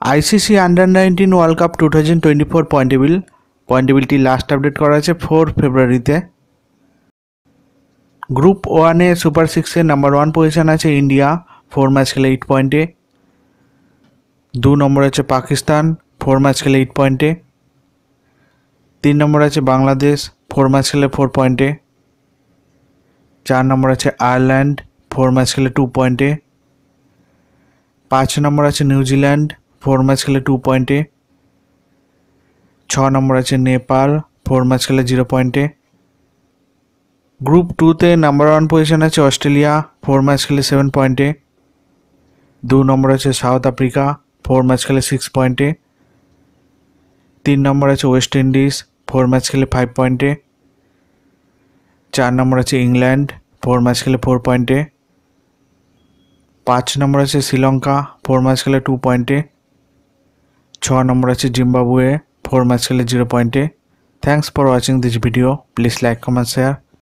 ICC under nineteen world cup 2024 পয়েন্টেবিলিটি last update করা আছে 4 ফেব্রুয়ারিতে। গ্রুপ 1-এ সুপার 6-এ নাম্বার 1 পজিশন আছে ইন্ডিয়া, 4 ম্যাচ খেলে 8 পয়েন্টে। 2 নম্বর আছে পাকিস্তান, 4 ম্যাচ খেলে 8 পয়েন্টে। 3 নম্বর আছে বাংলাদেশ, 4 ম্যাচ খেলে 4 পয়েন্টে। 4 নম্বর আছে আয়ারল্যান্ড, 4 ম্যাচ খেলে 2 পয়েন্টে। 5 নম্বর আছে নিউজিল্যান্ড, 4 ম্যাচ খেলে 2 পয়েন্টে। 6 নম্বর আছে নেপাল, 4 ম্যাচ খেলে 0 পয়েন্টে। গ্রুপ 2-তে নাম্বার 1 পজিশন আছে অস্ট্রেলিয়া, 4 ম্যাচ খেলে 7 পয়েন্টে। 2 নম্বর আছে সাউথ আফ্রিকা, 4 ম্যাচ খেলে 6 পয়েন্টে। 3 নম্বর আছে ওয়েস্ট ইন্ডিজ, 4 ম্যাচ খেলে 5 পয়েন্টে। 4 নম্বর আছে ইংল্যান্ড, 4 ম্যাচ খেলে 4 পয়েন্টে। 5 নম্বর আছে শ্রীলঙ্কা, 4 ম্যাচ খেলে 2 পয়েন্টে। 6 নম্বর আছে জিম্বাবুয়ে, 4 ম্যাচ খেলে 0 পয়েন্টে। Thanks for watching this video. Please like, comment, share.